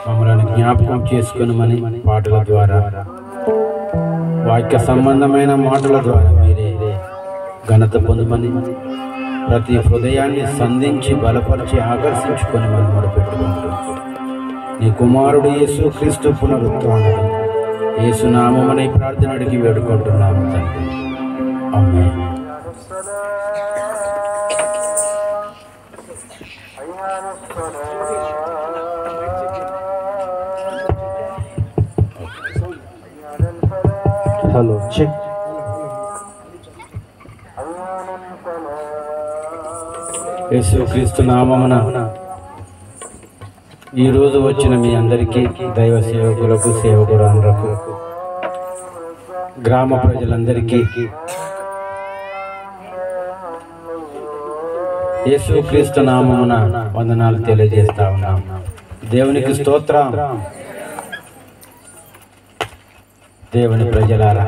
మమ్మల్ని జ్ఞాపకం చేసుకునమని పాటల ద్వారా, వాక్య సంబంధమైన మాటల ద్వారా మీరే ఘనత పొందమని, ప్రతి హృదయాన్ని సంధించి బలపరిచి ఆకర్షించుకొని మనం మొదలుపెట్టుకుంటూ నీ కుమారుడు యేసుక్రీస్తు పునరుత్థానం యేసు నామమున ప్రార్థన అడిగి వేడుకుంటున్నాము తండ్రి. ఆమేన్. Hello check. యేసుక్రీస్తు నామమున ఈరోజు వచ్చిన మీ అందరికీ, దైవ సేవకులకు, సేవకురాండ్రకు, గ్రామ ప్రజలందరికీ యేసుక్రీస్తు నామమున వందనాలు తెలియజేస్తా ఉన్నాం. దేవునికి స్తోత్రం. దేవుని ప్రజలారా,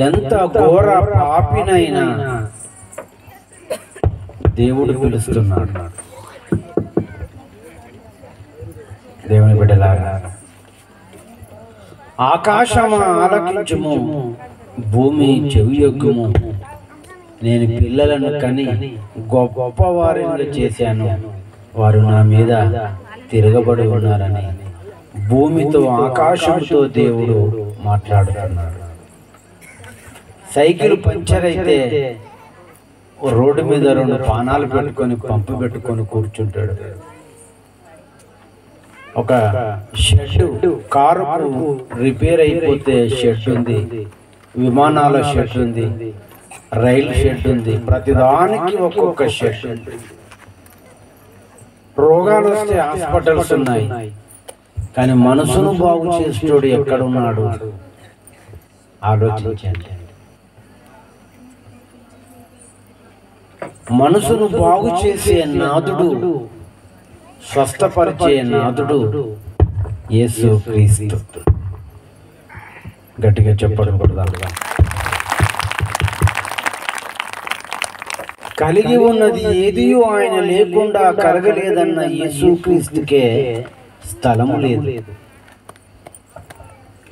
ఎంత ఘోర పాపినైనా దేవుడు పిలుస్తున్నాడు. దేవుని బిడ్డలారా, ఆకాశము ఆలకించుము, భూమి చెవియొగ్గుము, నేను పిల్లలను కని గొప్ప వారిని చేశాను, వారు నా మీద తిరగబడి ఉన్నారని భూమితో ఆకాశంతో దేవుడు మాట్లాడుతున్నాడు. సైకిల్ పంచర్ అయితే రోడ్డు మీద 2 పానాలు పెట్టుకొని పంపు పెట్టుకొని కూర్చుంటాడు. ఒక షెడ్, కారు రిపేర్ అయిపోతే షెడ్ ఉంది, విమానాల షెడ్ ఉంది, రైలు షెడ్ ఉంది, ప్రతిదానికి ఒక్కొక్క షెడ్ ఉంది. రోగాలు వస్తే హాస్పిటల్స్ ఉన్నాయి, కానీ మనసును బాగు చేసేటోడు ఎక్కడున్నాడు? ఆలోచించండి. మనసును బాగు చేసే నాథుడు, స్వస్థపరిచే నాథుడు యేసుక్రీస్తు. గట్టిగా చెప్పడం పడదాం. కలిగి ఉన్నది ఏది ఆయన లేకుండా కలగలేదన్న యేసుక్రీస్తుకే స్థలము లేదు.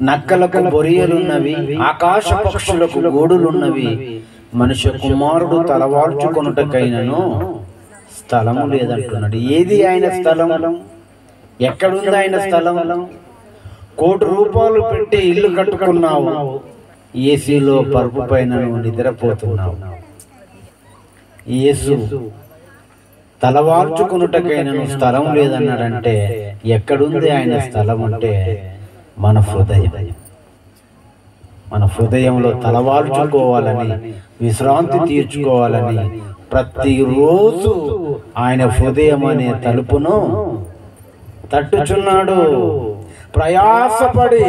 నక్కలకు బొరియలున్నవి, ఆకాశ పక్షులకు గూడులున్నవి, మనుష్య కుమారుడు తలవాల్చుకొనుటకైనను స్థలము లేదంటున్నాడు. ఏది ఆయన స్థలం? ఎక్కడుంది ఆయన స్థలం? ₹1,00,00,000 పెట్టి ఇల్లు కట్టుకున్నావు, ఏసీలో పరుపు పైన నిద్రపోతున్నావు. యేసు తలవాల్చుకున్నటకైనను స్థలం లేదన్నాడంటే ఎక్కడుంది ఆయన స్థలం? అంటే మన హృదయం. మన హృదయంలో తలవాల్చుకోవాలని, విశ్రాంతి తీర్చుకోవాలని ప్రతిరోజు ఆయన హృదయం అనే తలుపును తట్టుచున్నాడు. ప్రయాసపడి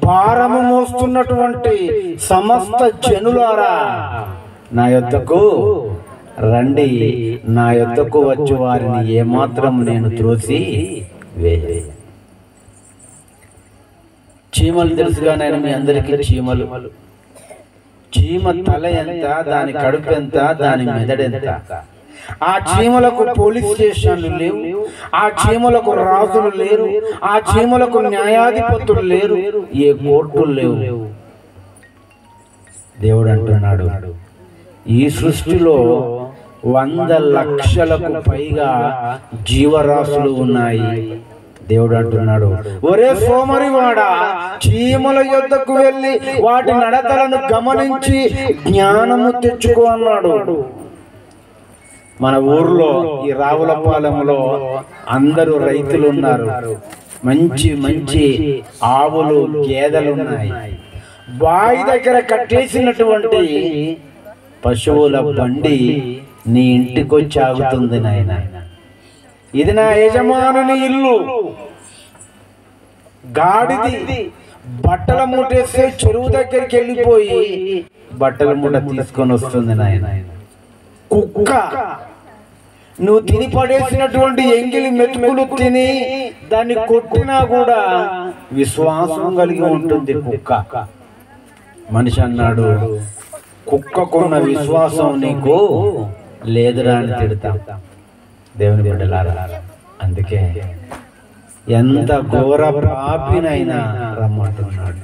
భారము మోస్తున్నటువంటి సమస్త జనులారా, నా యొద్దకు రండి, నా యొద్దకు వచ్చి వారిని ఏమాత్రం నేను త్రోసి వేయ. చీమలు తెలుసుగానే మీ అందరికీ చీమలు. చీమ తల ఎంత, దాని కడుపు ఎంత, దాని మెదడెంత. ఆ చీమలకు పోలీస్ స్టేషన్లు లేవు, ఆ చీమలకు రాజులు లేరు, ఆ చీమలకు న్యాయాధిపతులు లేరు, ఏ కోర్టులు లేవు. దేవుడు అంటున్నాడు, ఈ సృష్టిలో 100 లక్షలకు పైగా జీవరాశులు ఉన్నాయి. దేవుడు అంటున్నాడు, ఒరే సోమరివాడా, చీమల యొద్దకు వెళ్ళి వాటి నడతలను గమనించి జ్ఞానము తెచ్చుకో అన్నాడు. మన ఊర్లో ఈ రావులపాలెంలో అందరూ రైతులు ఉన్నారు. మంచి మంచి ఆవులు, గేదెలు ఉన్నాయి. బావి దగ్గర కట్టేసినటువంటి పశువుల బండి నీ ఇంటికి వచ్చి ఆగుతుంది. నాయన, ఇది నా యజమానుని ఇల్లు. గాడిది బట్టల మూటేస్తే చెరువు దగ్గరికి వెళ్ళిపోయి బట్టల మూట తీసుకొని వస్తుంది. నాయన, కుక్క నువ్వు తిని పడేసినటువంటి ఎంగిలి మెతుకులు తిని దాన్ని కొట్టినా కూడా విశ్వాసం కలిగి ఉంటుంది కుక్క. మనిషి అన్నాడు, కుక్కకున్న విశ్వాసం నీకు లేదురా అని తిడతా. దేవుని బిడ్డలారా, అందుకే ఎంత ఘోర పాపినైనా రమ్మంటున్నాడు.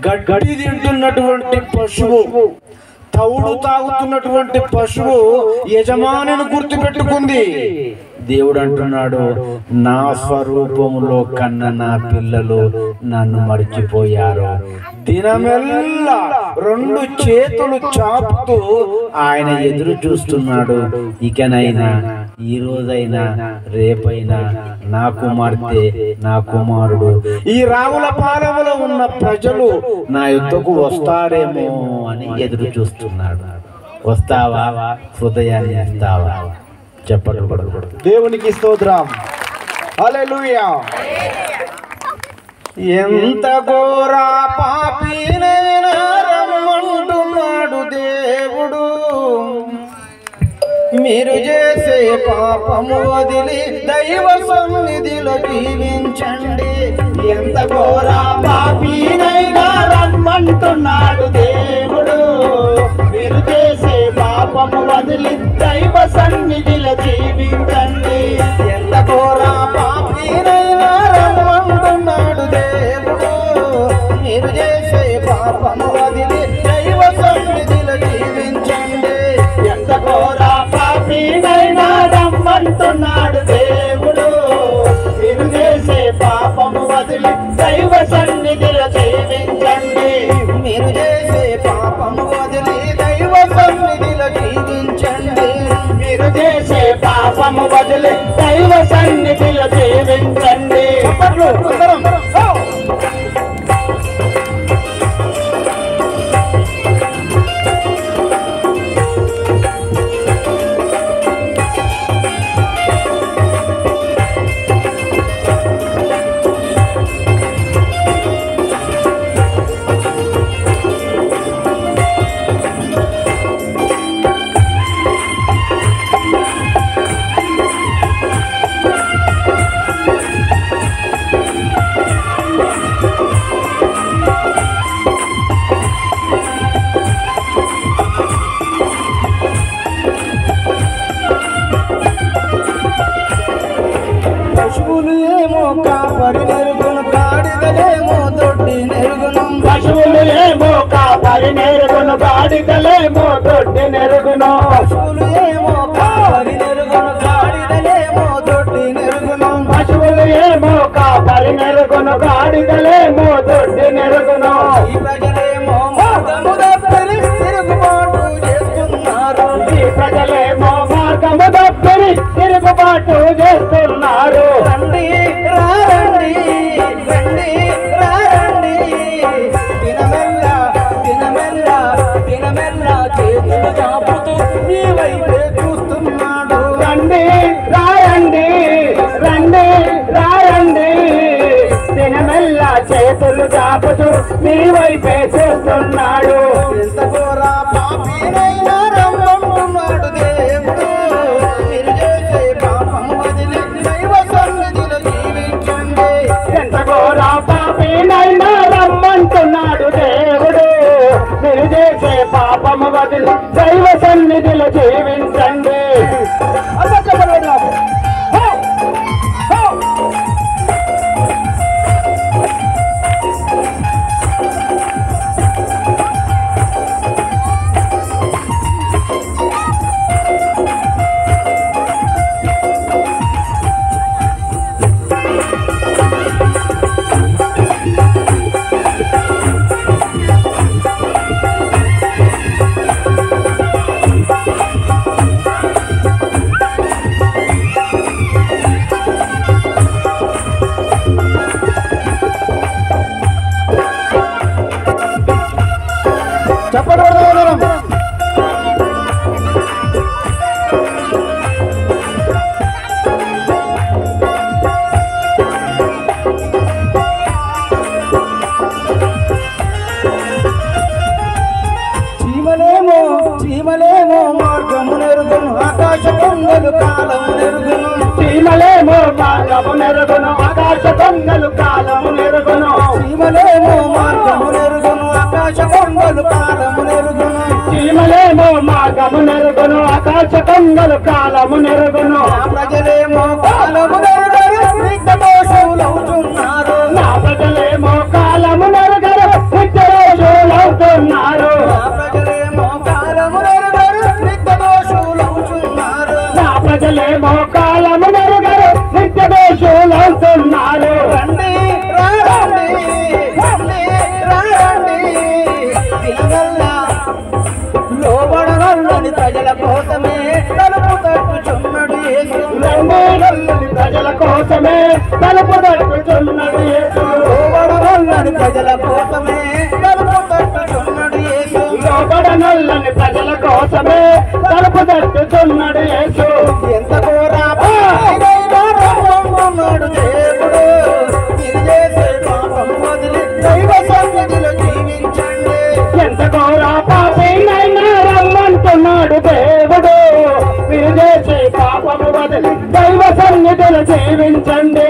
గడ్డి తింటున్నటువంటి పశువు, తౌడు తాగుతున్నటువంటి పశువు యజమానిని గుర్తుపెట్టుకుంది. దేవుడు అంటున్నాడు, నా స్వరూపములో కన్న నా పిల్లలు నన్ను మర్చిపోయారు. దినమెల్లా 2 చేతులు చాపుతూ ఆయన ఎదురు చూస్తున్నాడు. ఇకనైనా, ఈ రోజైనా, రేపైనా నా కుమార్తె, నా కుమారుడు, ఈ రావులపాలెంలో ఉన్న ప్రజలు నా యుద్ధకు వస్తారేమో అని ఎదురు చూస్తున్నాడు. వస్తావా? హృదయాన్ని ఇస్తావా? చెప్పడు. దేవునికి స్తోత్రం. హల్లెలూయా. ఎంత ఘోర పాపినైనా రమ్మంటున్నాడు దేవుడు. మీరు చేసే పాపము వదిలి దైవ సన్నిధిలో జీవించండి. ఎంత ఘోర పాపినైనా రమ్మంటున్నాడు దేవుడు. మీరు చేసే పాపము వదిలి దైవ సన్నిధిలో జీవించండి. ఎంత ఘోర పాపినైనా రమ్మంటున్నాడు దేవుడు. మీరు చేసే పాపము వదిలి దైవ సన్నిధిలో జీవించండి. ఎంత ఘోర పాపినైనా రమ్మంటున్నాడు దేవుడు. మీరు చేసే పాపము వదిలి దైవ సన్నిధిలో జీవించండి. మీరు చేసే పాపము వదిలి దైవ సన్నిధిలో జీవించండి. మీరు చేసే పాపము వదిలి దైవ సన్నిధిలో జీవించండి. పశువులు ఏమో కాపరి నెరుగును, గాడిదలేమో దొడ్డి నెరుగును. పశువులు ఏమో కాపరి నెరుగును, గాడిదలేమో దొడ్డి నెరుగును. పశువులు ఏమో కాపరి నెరుగును, గాడిదలేమో దొడ్డి నెరుగును. పశువులు ఏమో కాపరి నెరుగును, గాడిదలేమో దొడ్డి నెరుగును. ఈ ప్రజలేమో మార్గము తప్పి తిరుగుబాటు చేస్తున్నారు. ఈ ప్రజలేమో మార్గము తప్పి తిరుగుబాటు చేస్తున్నారు. రండి రండి రండి రండి, దినమెల్లా దినమెల్లా దినమెల్లా చేతులు చాపుతూ నీ వైపే చూస్తున్నాడు. రండి రాయండి, రండి రాయండి, దినమెల్లా చేతులు చాపుతూ మీ వైపే చూస్తున్నాడు. ఎంత ఘోర పాపినైనా రమ్మంటున్నాడు దేవుడు. మీరు చేసే పాపం వదిలి దైవ సన్నిధిలో జీవించండి. ఎంత ఘోర పాపినైనా రమ్మంటున్నాడు దేవుడు. మీరు చేసే పాపము వదిలి దైవ సన్నిధిలో జీవించండి. చీమలేమో మార్గము నెరుగును, ఆకాశ కొండలు కాలము నెరుగును. చీమలేమో మార్గము నెరుగును, ఆకాశ కొండలు కాలము నెరుగును. చీమలేమో మార్గము నెరుగును, ఆకాశ కొండలు కాలము నెరుగును. చీమలేమో మార్గము నెరుగును, ఆకాశ ఆకాశ కొంగలు కాలము నెరుగును ప్రజలేమో కాలము నెరుగరు నిత్యదోషులవుతున్నారు నా ప్రజలేమో కాలము నెరుగరు నిత్యదోషులవుతున్నారు ప్రజలేమో కాలము నెరుగరు నిత్యదోషులవుతున్నారు నా ప్రజలేమో కాలము నెరుగరు నిత్యదోషులవుతున్నారు రండి రండి రండి రండి లోబడగలని ప్రజల కోసమే తలుపు తట్టుచున్నాడు యేసు లోబడగలని ప్రజల కోసమే తలుపు తట్టుచున్నాడు యేసు లోబడగలని ప్రజల కోసమే తలుపు తట్టుచున్నాడు యేసు లోబడగలని ప్రజల కోసమే తలుపు తట్టుచున్నాడు యేసు ఎంత ఘోరన్నాడు దేవుడు మీరు చేసే పాపం వదిలి దైవ సన్నిధిలో జీవించండి ఎంత ఘోర పాపైనైనా రమ్మంటున్నాడు దేవుడు మీరు చేసే పాపము వదిలి దైవ సన్నిధిలో జీవించండి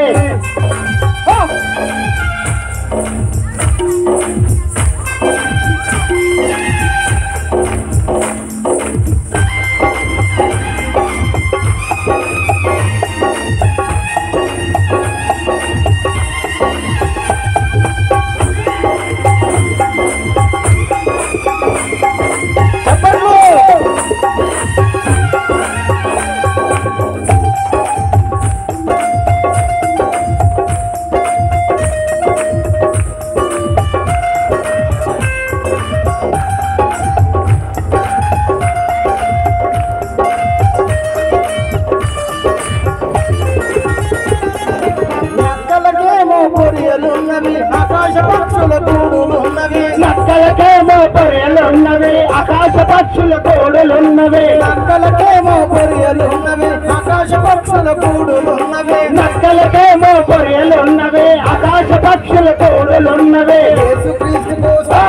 ఆకాశ పక్షుల కూడులున్నవి నక్కలకేమో పొరియలున్నవి ఆకాశ పక్షుల కూడులున్నవి నక్కలకేమో పొరియలున్నవి ఆకాశ పక్షుల కూడులున్నవి నక్కలకేమో పొరియలున్నవి ఆకాశ పక్షుల కూడులున్నవి యేసుక్రీస్తు కోసం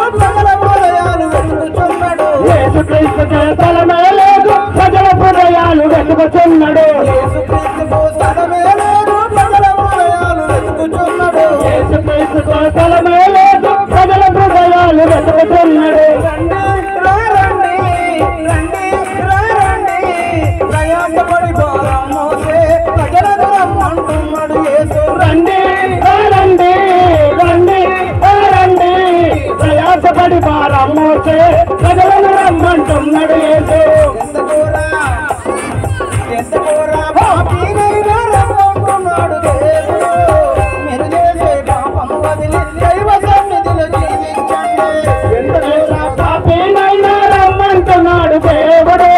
ప్రజల హృదయాలు వెతుకుచున్నాడు యేసుక్రీస్తు తలమే లేదు ప్రజల హృదయాలు వెతుకుచున్నాడు యేసుక్రీస్తు కోసమే లేదు ప్రజల హృదయాలు వెతుకుచున్నాడు యేసుక్రీస్తు తలమే లేదు ప్రజల హృదయాలు వెతుకుచున్నాడు రండి రండి రండి ప్రయాసపడి భారం మోసే ప్రజలను రమ్మంటున్నాడు యేసు రండి రండి రండి రండి ప్రయాసపడి భారం మోసే ప్రజలను రమ్మంటున్నాడు యేసు ఎంత ఘోర పాపినైనా రమ్మంటున్నాడు దేవుడు మీరు చేసే పాపం వదిలి దైవ సన్నిధిలో జీవించండి ఎంత ఘోర పాపినైనా రమ్మంటున్నాడు దేవుడు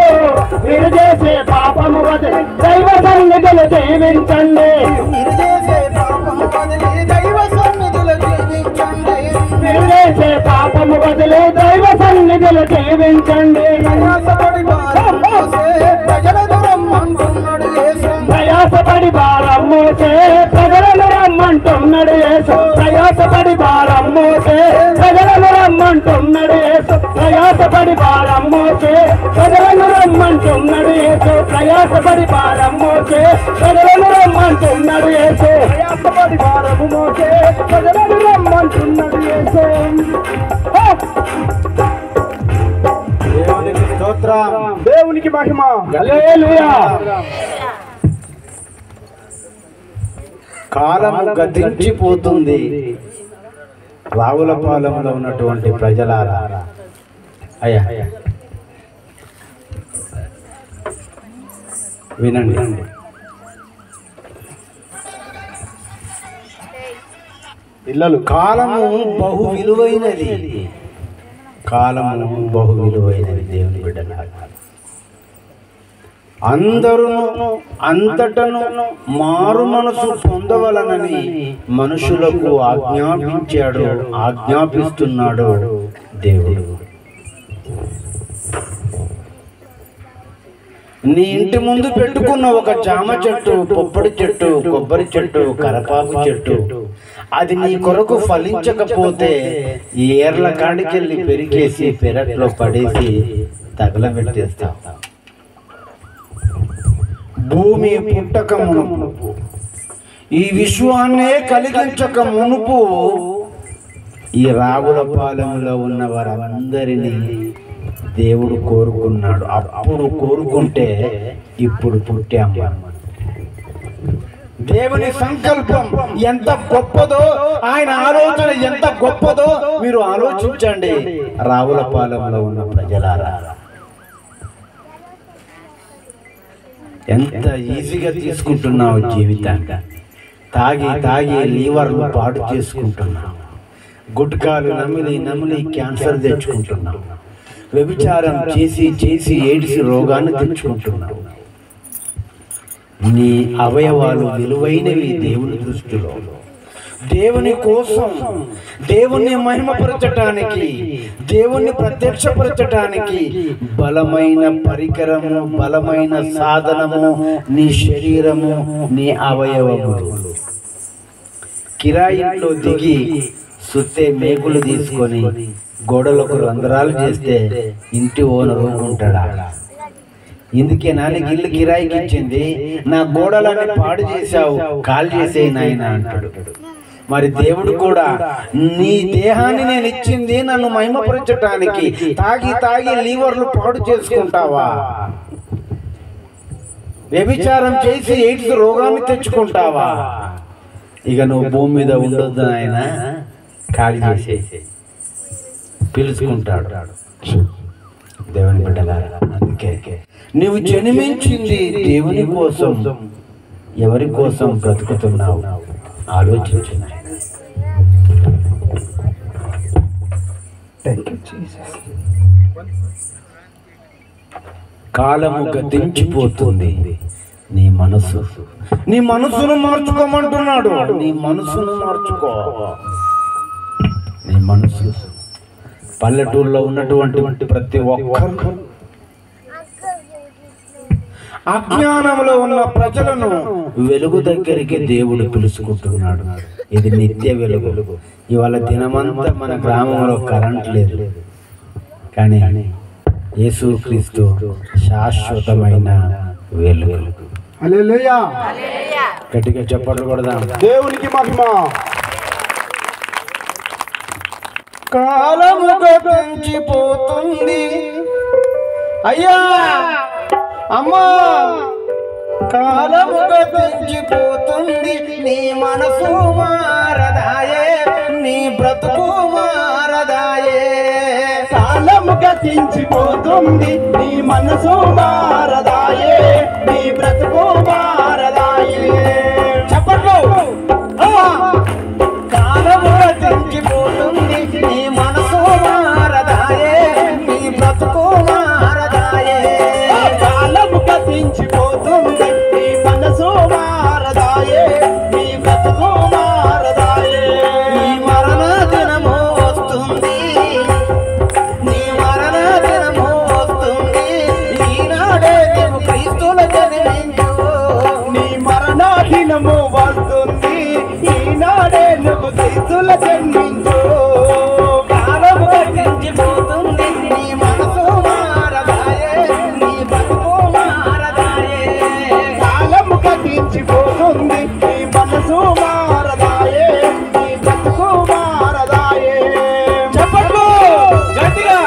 మీరు చేసే పాపము వదిలి దైవ సన్నిధిలో జీవించండి మీరు చేసే పాపం వదిలి దైవ సన్నిధిలో జీవించండి మీరు చేసే పాపము వదిలి దైవ సన్నిధిలో జీవించండి ప్రయాసపడి భారం మోసే ప్రజలను రమ్మంటున్నాడు యేసు ప్రయాసపడి భారం మోసే ప్రజలను రమ్మంటున్నాడు యేసు ప్రయాసపడి భారం మోసే ప్రజలను రమ్మంటున్నాడు యేసు ప్రయాసపడి భారం మోసే ప్రజలను రమ్మంటున్నాడు యేసు ప్రయాసపడి భారం మోసే ప్రజలను రమ్మంటున్నాడు యేసు ప్రయాసపడి భారము మోసే ప్రజలను రమ్మంటున్నాడు యేసు దేవునికి స్తోత్రం దేవునికి మహిమ హల్లెలూయా కాలము గతించిపోతుంది రావులపాలెంలో ఉన్నటువంటి ప్రజలారా అయ్యా వినండి పిల్లలు కాలము బహు విలువైనది కాలము బహు విలువైనది దేవుని బిడ్డలారా అందరూ అంతటను మారు మనసు పొందవలనని మనుషులకు ఆజ్ఞాపిస్తున్నాడు దేవుడు. నీ ఇంటి ముందు పెట్టుకున్న ఒక జామ చెట్టు, పొప్పడి చెట్టు, కొబ్బరి చెట్టు, కరపాకు చెట్టు అది నీ కొరకు ఫలించకపోతే ఏర్ల కాడికెళ్ళి పెరికేసి పెరట్లో పడేసి తగలబెట్టేస్తావు. భూమి పుట్టక మునుపు, ఈ విశ్వాన్నే కలిగించక మునుపు ఈ రావులపాలెంలో ఉన్న వారందరినీ దేవుడు కోరుకున్నాడు. అప్పుడు కోరుకుంటే ఇప్పుడు పుట్టాము. దేవుని సంకల్పం ఎంత గొప్పదో, ఆయన ఆలోచన ఎంత గొప్పదో మీరు ఆలోచించండి. రావులపాలెంలో ఉన్న ప్రజలారా, ఎంత ఈజీగా తీసుకుంటున్నావు జీవితాన్ని. తాగి తాగి లీవర్లు పాడు చేసుకుంటున్నావు. గుట్కాలు నమిలి నమిలి క్యాన్సర్ తెచ్చుకుంటున్నావు. వ్యభిచారం చేసి చేసి ఎయిడ్స్ రోగాన్ని తెచ్చుకుంటున్నావు. నీ అవయవాలు విలువైనవి దేవుని దృష్టిలో. దేవుని కోసం, దేవుణ్ణి మహిమపరచటానికి, దేవుణ్ణి ప్రత్యక్షపరచటానికి బలమైన పరికరము, బలమైన సాధనము నీ శరీరము, నీ అవయవములు. కిరాయింట్లో దిగి సుత్తే మేకులు తీసుకొని గోడలకు రంధ్రాలు చేస్తే ఇంటి ఓనరు ఉంటాడా? ఇందుకే నాన్నకి ఇల్లు కిరాయికి ఇచ్చింది, నా గోడలని పాడు చేశావు, కాల్ చేసేయి నాయన అంటాడు. మరి దేవుడు కూడా నీ దేహాన్ని నేను ఇచ్చింది నన్ను మహిమపరచటానికి. తాగి తాగి లీవర్లు పాడు చేసుకుంటావా? వ్యభిచారం చేసి ఎయిడ్స్ రోగాన్ని తెచ్చుకుంటావా? ఇక నువ్వు భూమి మీద ఉండొద్దు ఆయన, ఖాళీ చేసేసి పిలుచుకుంటాడు దేవుని బిడ్డలారా. అందుకే నువ్వు జన్మించింది దేవుని కోసం. ఎవరి కోసం బ్రతుకుతున్నావు ఆలోచించు. కాలము గతించిపోతుంది. నీ మనసును మార్చుకోమంటున్నాడు. నీ మనసును మార్చుకో. నీ మనసు. పల్లెటూరులో ఉన్నటువంటి ప్రతి ఒక్కరు, అజ్ఞానంలో ఉన్న ప్రజలను వెలుగు దగ్గరికి దేవుడు పిలుచుకుంటున్నాడు. ఇది నిత్య వెలుగు. ఇవాళ దినమంతా మన గ్రామంలో కరెంట్ లేదు, కానీ యేసుక్రీస్తు శాశ్వతమైన వెలుగు. హల్లెలూయా. గట్టిగా చప్పట్లు కొడదాం. దేవునికి మహిమ. కాలము గతించిపోతుంది అయ్యా అమ్మా, కాలము గతించిపోతుంది. నీ మనసు మారదాయే, నీ బ్రతుకు మారదాయే. కాలము గతించిపోతుంది, నీ మనసు మారదాయే, నీ బ్రతుకు మారదాయే. చెప్పట్లు. కాలము గతించిపోతుంది, నీ మనసు మారదాయే, నీ బ్రతుకు మారదాయే. కాలము గతించిపోతుంది, నీ మనసు మారదాయే, నీ బ్రతుకు మారదాయే. నీ మరణ దినము వస్తుంది, నీ మరణ దినము వస్తుంది. ఈనాడే నీవు క్రీస్తుల జన్మించు. నీ మరణ దినము వస్తుంది, ఈనాడే నువ్వు క్రీస్తుల జన్మించు. కాలము గతించిపోతుంది, నీ మనసు మారదాయే, నీ బ్రతుకు మారదాయే. కాలము గతించిపోతుంది, నీ మనసు మారదాయే, నీ బ్రతుకు మారదాయే. చెప్పట్లు గట్టిగా.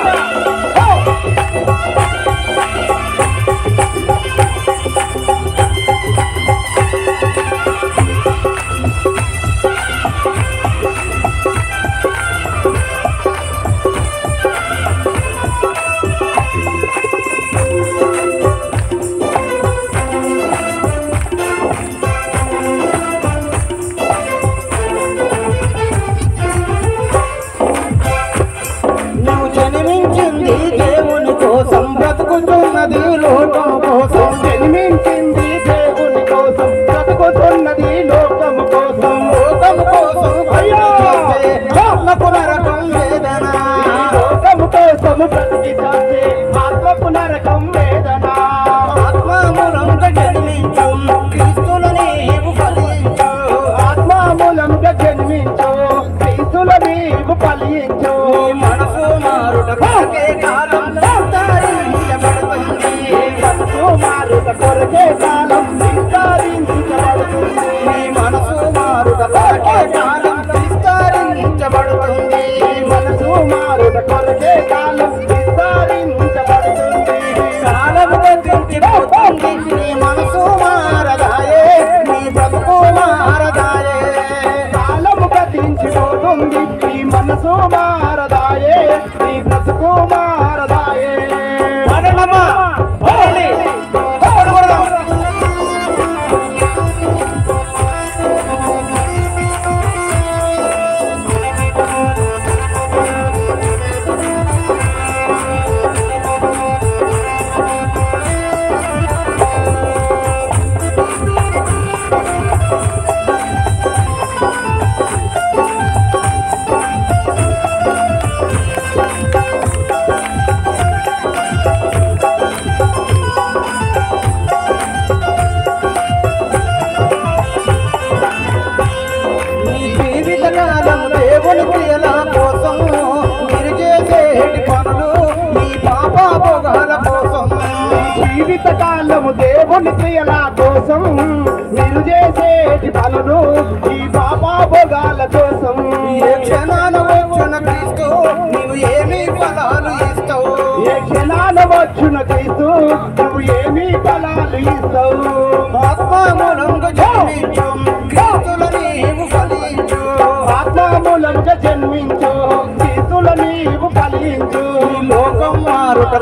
మనసు మారదాయే నీ బ్రతుకు మారదాయే జీవితకాలము దేవుని క్రియల కోసం మీరు చేసేటి పనులు ఈ పాపా భోగాల కోసం ఏ క్షణాన వచ్చున క్రీస్తు నీవు ఏమి ఫలాలు ఇస్తావు ఏ క్షణాన వచ్చున క్రీస్తు నువ్వు ఏమి ఫలాలు ఇస్తావు ఆత్మమూలంగా జన్మించు క్రీస్తుల నీవు ఫలించు ఆత్మమూలంగా జన్మించు క్రీస్తుల నీవు ఫలించు లోకం మారుట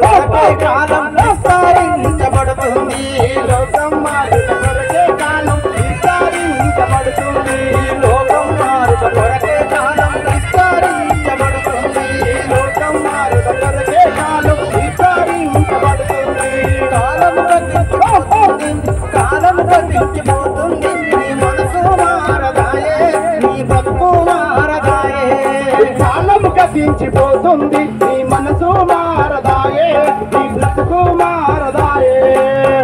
కాలం విస్తరించబడుతుంది లోకం మారుట కొరకే కాలం విస్తరించబడుతుంది లోకం మారుట కొరకే కాలం విస్తరించబడుతుంది లోకం మారుట కొరకే కాలం విస్తరించబడుతుంది కాలము గతించిపోతుంది కాలము గతించిపోతుంది నీ మనసు మారదాయే నీ బ్రతుకు మారదాయే కాలము గతించిపోతుంది నీ మనసు మారదాయే నీ బ్రతుకు మారదాయే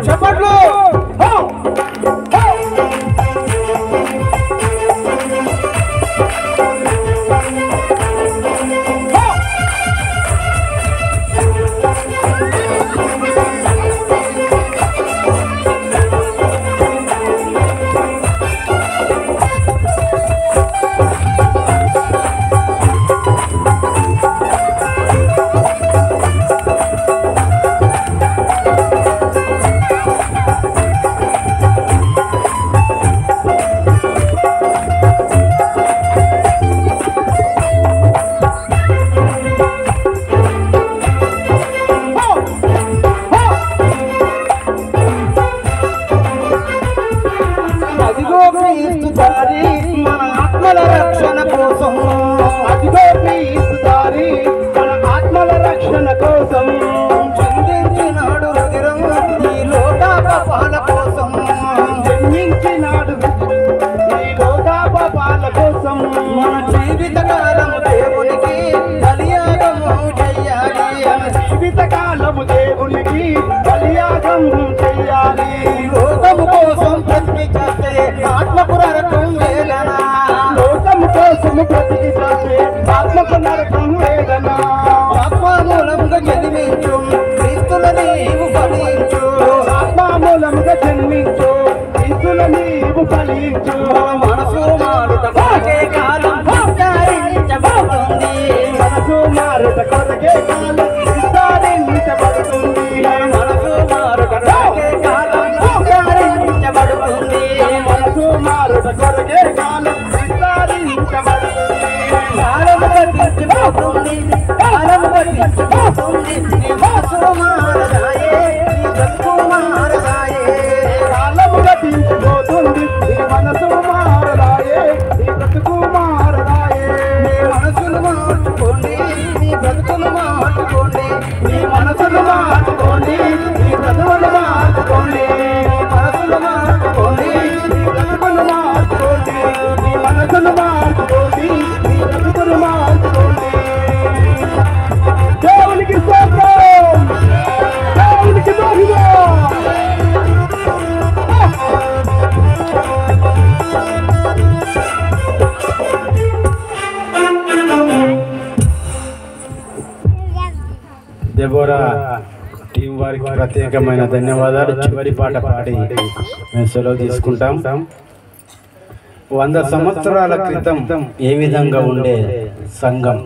చెప్పట్లు అదిగో క్రీస్తు దారి మన ఆత్మల రక్షణ కోసం అదిగో క్రీస్తు దారి మన ఆత్మల రక్షణ కోసం చిందించినాడు రుధిరం ఈ లోక పాపాల కోసం జన్మించినాడు ఈ లోక పాపాల కోసం మన జీవిత కాలము దేవునికి బలియాగము చెయ్యాలి మన జీవితకాలము దేవునికి బలియాగం చెయ్యాలి లోకము కోసం ప్రతికి చేస్తే ఆత్మకు నరకం వేదన లోకము కోసము బ్రతికి చేస్తే ఆత్మకు నరకం వేదన ఆత్మమూలంగా జన్మించు క్రీస్తుల నీవు ఫలించు ఆత్మమూలముగా జన్మించు క్రీస్తుల నీవు ఫలించు మనసు మారుట కొరకే కాలం విస్తరించబడుతుంది మనసు మారుట కొరకే కాలం విస్తరించబడుతుంది మనసు మారుట కొరకే కాలం విస్తరించబడుతుంది మనసు మారుట కొరకే కాలం విస్తరించబడుతుంది కాలము గతించిపోతుంది కాలము గతించిపోతుంది నీ మనసు మారదాయే నీ బ్రతుకు మారదాయే కాలము గతించిపోతుంది నీ మనసు మారదాయే నీ బ్రతుకు మారదాయే నీ మనసును మార్చుకోండి నీ బ్రతుకును మార్చుకోండి నీ మనసును మార్చుకోండి నీ బ్రతుకును మార్చుకోండి నీ మనసును మార్చుకోండి నీ బ్రతుకును మార్చుకోండి నీ మనసును మార్చుకోండి నీ బ్రతుకును మార్చుకోండి దేవునికి స్తోత్రం దేవునికి మహిమ దెబోరా టీం వారికి ప్రత్యేకమైన ధన్యవాదాలు. చివరి పాట పాడి మేము సెలవు తీసుకుంటాం. 100 సంవత్సరాల క్రితం ఏ విధంగా ఉండే సంఘం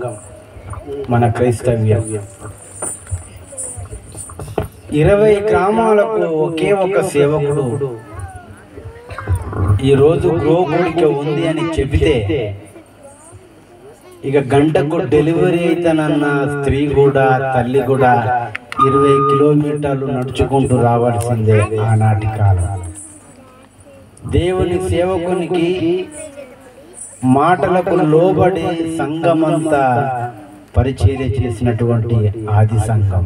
మన క్రైస్తవ్యం, 20 గ్రామాలకు ఒకే ఒక సేవకుడు ఈరోజు గ్రోగుడికి ఉంది అని చెబితే ఇక గంటకు డెలివరీ అయితేనన్న స్త్రీ కూడా తల్లి కూడా 20 కిలోమీటర్లు నడుచుకుంటూ రావాల్సిందే ఆనాటి కాలం. దేవుని సేవకునికి మాటలకు లోబడి సంఘమంతా పరిచర్య చేసినటువంటి ఆది సంఘం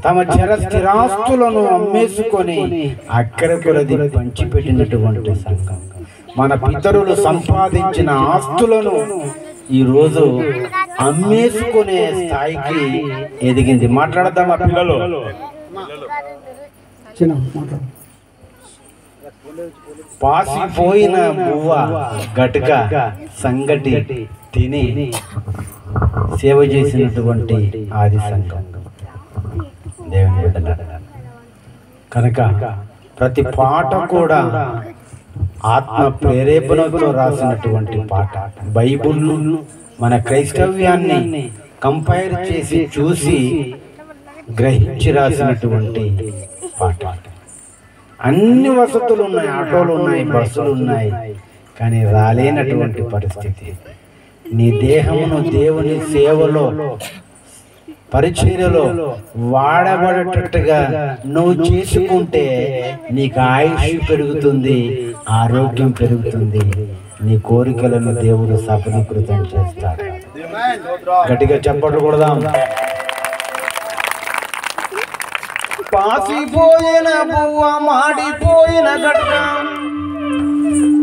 తమ స్థిరాస్తులను అమ్మేసుకొని అక్కరకొలది పంచిపెట్టినటువంటి సంఘం. మన పితరులు సంపాదించిన ఆస్తులను ఈరోజు అమ్మేసుకునే స్థాయికి ఎదిగింది. మాట్లాడదామా పిల్లలు? పాసిపోయిన బువ్వ గటుక సంగటి తిని సేవ చేసినటువంటి ఆది సంఘం దేవుని బిడ్డలారా. కనుక ప్రతి పాట కూడా ఆత్మ ప్రేరేపణతో రాసినటువంటి పాట. బైబిల్ను మన క్రైస్తవ్యాన్ని కంపేర్ చేసి చూసి గ్రహించి రాసినటువంటి పాట. అన్ని వసతులు ఉన్నాయి, ఆటోలు ఉన్నాయి, బస్సులు ఉన్నాయి, కానీ రాలేనటువంటి పరిస్థితి. నీ దేహమును దేవుని సేవలో పరిచర్యలో వాడబడేటట్టుగా నువ్వు చేసుకుంటే నీకు ఆయుష్ పెరుగుతుంది, ఆరోగ్యం పెరుగుతుంది, నీ కోరికలను దేవుడు సఫలీకృతం చేస్తాడు. గట్టిగా చెప్పట్లు కొడదాం. పాసిపోయిన బువ్వ మాడిపోయిన గట్క,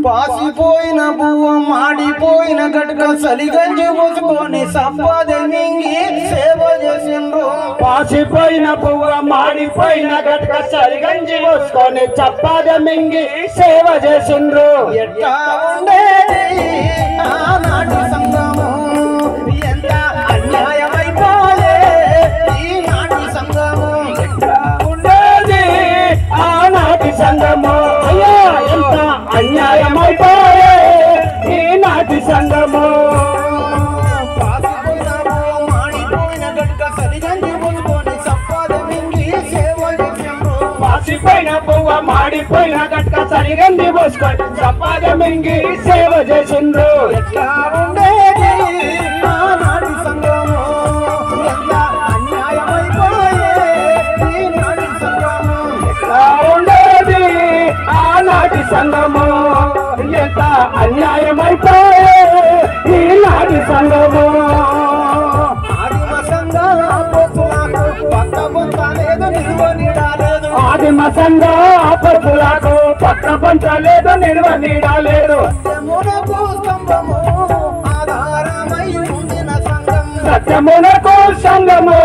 పాసిపోయిన బువ్వ మాడిపోయిన గట్క సలిగంజి పోసుకొని సంపాద మింగి సేవ చేసిండ్రు. పాసిపోయిన బువ్వ మాడిపోయిన గట్క సలిగంజి పోసుకొని సంపాద మింగి సేవ చేసిండ్రు. ఎట్లా ఉండేది ఆనాటి సంఘము, ఎంత అన్యాయమైపోయే ఈనాటి సంఘము. ఆనాటి సంఘము అయ్యా ఎంత అన్యాయమైపోయే ఈనాటి సంఘము. పాసిపోయిన మాడిపోయిన గట్క సలిగంజి పోసుకొని సంపాద మింగి సేవ చేసిండ్రు. పాసిపోయిన పువ్వ మాడిపోయిన గట్క సరిగంది పోసుకొని సంపాద మింగి సేవ చేసిండ్రు. ఎట్లా ఉండేది ఆనాటి సంఘము, ఎంత అన్యాయమైపోయే ఈనాటి సంఘము. ఎట్లా ఉండేది ఆనాటి సంఘము, ఎంత అన్యాయమైపోయే ఈనాటి సంఘము. ఆదిమ సంఘ పొత్తులకు పక్క పొంత లేదు, నిలువ నీడాలేదు. ఆదిమ సంఘ పొత్తులకు పక్క పొంత లేదు, నిలువ నీడాలేదు. సత్యమునకు స్తంభము ఆధారమై ఉండిన సంఘం, సత్యమునకు సంఘము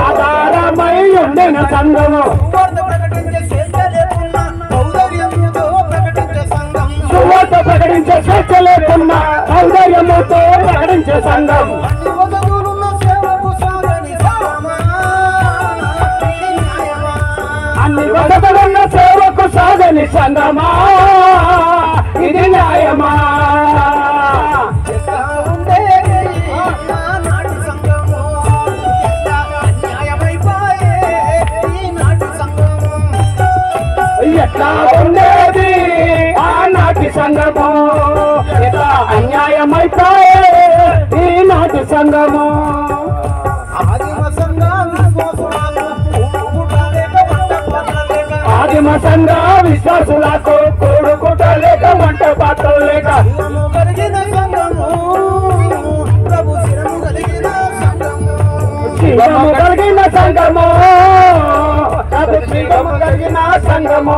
ఆధారమై ఉండిన సంఘము. సువార్త ప్రకటించే స్వేచ్ఛ లేకున్నా ఔదార్యముతో ప్రకటించే సంఘం, సువార్త ప్రకటించే స్వేచ్ఛ లేకున్నా ఔదార్యముతో ప్రకటించే సంఘం. అన్ని వసతులున్న సేవకు సాగని సంఘమా, ఇది న్యాయమా? అన్ని వసతులున్న సేవకు సాగని సంఘమా, ఇది న్యాయమా? ఎట్లా ఉండేది ఆనాటి సంఘము, ఎంత అన్యాయమైపోయే ఈనాటి సంఘము. ఎట్లా ఉండేది ఆనాటి సంఘము, ఎట్లా అన్యాయమైపోయే ఈనాటి సంఘము. ఆదిమ సంఘ విశ్వాసులకు కూడుకుట లేక వంట పాత్ర లేక, ఆదిమ సంఘ విశ్వాసులకు కూడుకుట లేక వంట పాత్రలు లేక, శిరము కలిగిన సంఘము, ప్రభు శిరము కలిగిన సంఘము. శివము కలిగిన సంఘము, అది శివము కలిగిన సంఘము.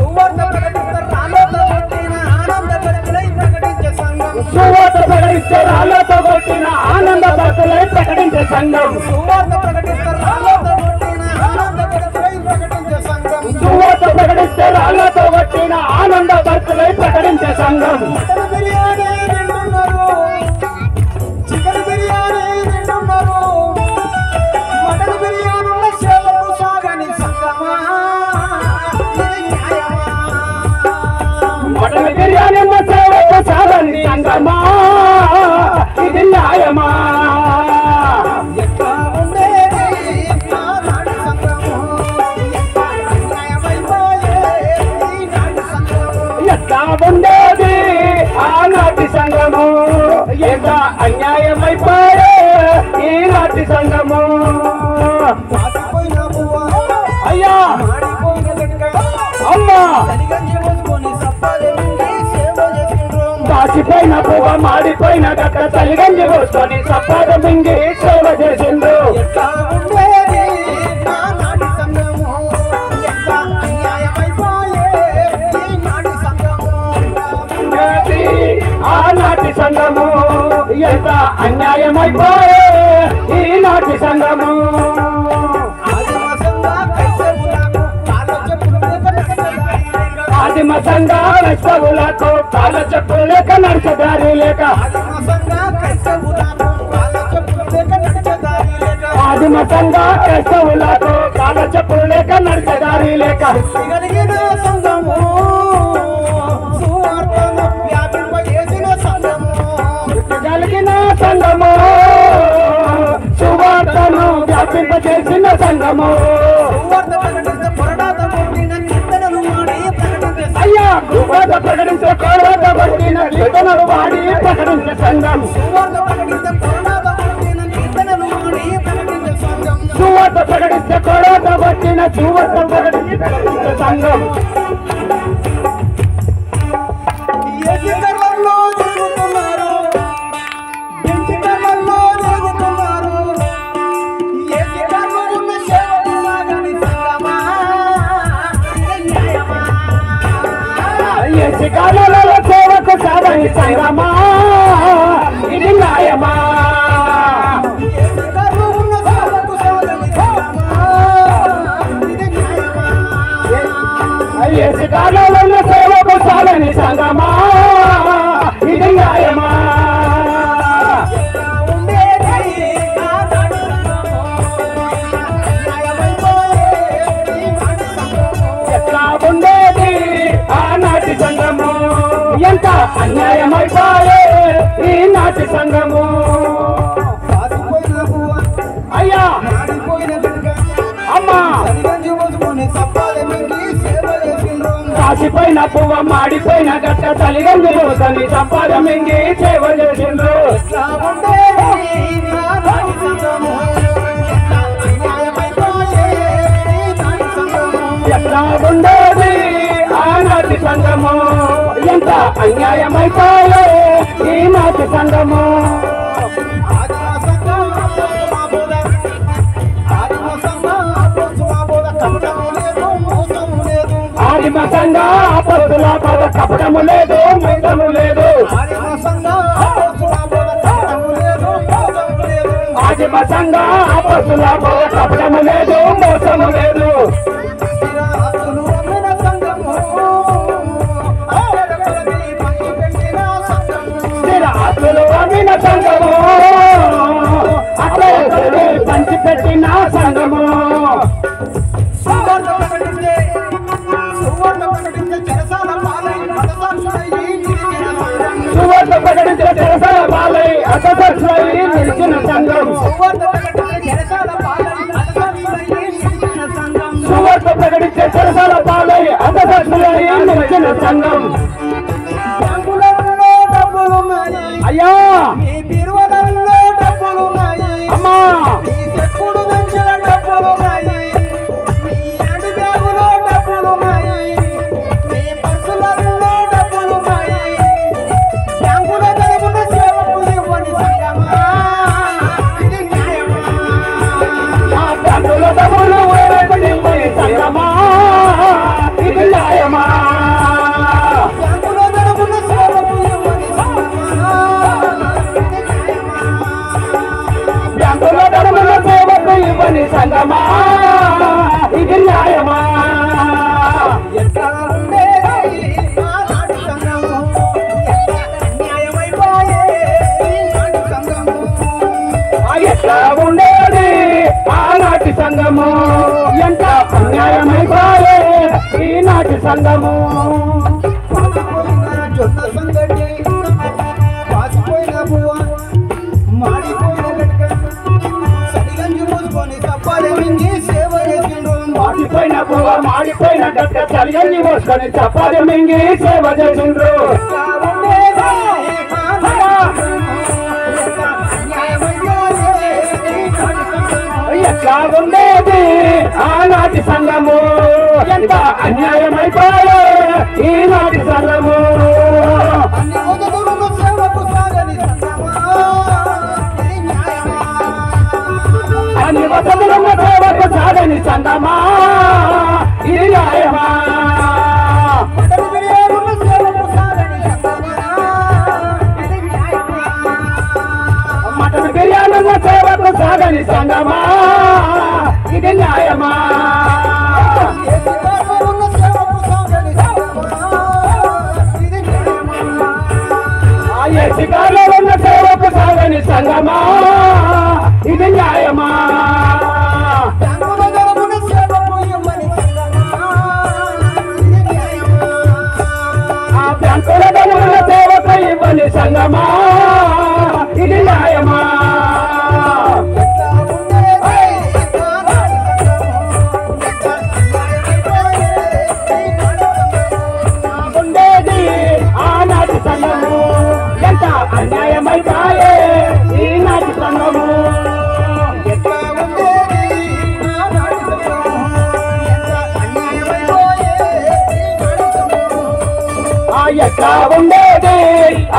సువార్త ప్రకటిస్తే రాళ్ళతో కొట్టిన ఆనంద భరితులై ప్రకటించే సంఘం, సువార్త ప్రకటిస్తే రాళ్ళతో కొట్టిన ఆనంద భక్తులై ప్రకటించే సంఘం. సువార్త ప్రకటిస్తే రాళ్ళతో కొట్టిన ఆనంద భరితులై ప్రకటించే సంఘం. సువార్త ప్రకటిస్తే రాళ్ళతో కొట్టిన ఆనంద భక్తులై ప్రకటించే సంఘం. మటన్ బిర్యానీ తింటున్నారు, చికెన్ బిర్యానీ తింటున్నారు, మటన్ బిర్యానీ ఉన్న సేవకు సాగని సంఘమా, ఇది న్యాయమా? మటన్ బిర్యానీ సేవకు సాగని సంఘమా, ఇది న్యాయమా? ఎట్లా ఉండేది ఆనాటి సంఘము, ఎంత అన్యాయమైపోయే ఈనాటి సంఘము. ఎట్లా ఉండేది ఆనాటి సంఘము, ఎంత దాచిపోయిన పువ్వ మాడిపోయిన గట్ట తల్లిగంజి పోసుకొని సప్పాద మింగి సేవ చేసిండ్రు ఆనాటి సంఘము ఎంత అన్యాయమైపోయే ఈనాటి సంఘము ఆదిమ సంఘ క్రైస్తవులకు కాల చెప్పులు లేక నడిచేదారి లేక ఆదిమ సంఘ క్రైస్తవులకు కాల చెప్పులు లేక నడిచేదారి లేక కలిగిన సంఘము సువార్తను వ్యాపింపజేసిన సంఘము అయ్యా సువార్త ప్రకటించే కోరత పట్టిన కీర్తనలు వాడి ప్రకటించే సంఘం సువార్త ప్రకటించే కోరత పట్టిన సువార్త ప్రకటించే సంఘం కాలలో సేవకు సాధని సంగమా ఇది న్యాయమా కాలలో సేవకు సాధని సంగమా ఇది న్యాయమా సంఘము ఎంత అన్యాయమైపోయే ఈనాటి సంఘము అయ్యా అమ్మా కాసిపోయిన పువ్వ మాడిపోయిన గట్ట తల్లిగంజి పోసని సంపాద మింగి సేవ చేసిండ్రు ఎట్లా ఉండేది ఆనాటి సంఘము ఎంత అన్యాయమైపోయే ఈనాటి సంఘము ఆదిమ సంఘ అపొస్తలుల బోధ కపటము లేదు మోసము లేదు ఆదిమ సంఘ అపొస్తలుల బోధ కపటము లేదు మోసము లేదు అమ్మిన సంఘము అక్కడ పంచిపెట్టిన సంఘము సువార్త ప్రకటించిన చెరసాల పాలై అతసర్సులై నిలిచిన సంఘం సువార్త ప్రకటించే చెరసాల పాలై అతసర్సులై నిలిచిన సంఘం అయ్యా మీ బిరువలలో డబ్బులున్నాయి అమ్మా మీ చెక్కుడు దంచిన డబ్బులున్నాయి మీ అండు బ్యాగులో డబ్బులున్నాయి మీ పర్సులలో డబ్బులున్నాయి బ్యాంకులో జరుగుతున్న సేవకు ఇవ్వని సంగమా ఇది న్యాయమా బ్యాంకులో డబ్బులు ఇవ్వని సంగమా ఇది న్యాయమా ఇవ్వని సంగమా ఇది న్యాయమా ఎట్లా ఉండేది ఆనాటి సంఘము ఎంత అన్యాయమైపోయే ఈనాటి సంఘము జొన్న సంగటి పాసిపోయిన పువ్వ మాడిపోయిన గట్క మాడిపోయిన పువ్వ మాడిపోయిన గట్ట చలిగంజి పోసుకొని చపాతి మింగి సేవ చేసిండ్రు ఎట్లా ఉండేది ఆనాటి సంఘము ఎంత అన్యాయమైపోయే ఈనాటి సంఘము అన్ని వసతులున్న సేవకు సాగని సంఘమా ఇది న్యాయమా మటన్ బిర్యానున్న సేవకు సాగని సంఘమా ఇది న్యాయమా శికారులో ఉన్న సేవకు సాగని సంఘమా ఇది న్యాయమా ఆ బ్యాంకులలో ఉన్న సేవకు ఇవ్వని సంఘమా ఇది న్యాయమా ఉండేది ఆనాటి సంఘము ఎంత అన్యాయమైతాయే ఈనాటి సంఘము ఎట్లా ఉండేది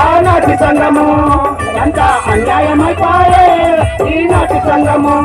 ఆనాటి సంఘము ఎంత అన్యాయమైపోయే ఈనాటి సంఘము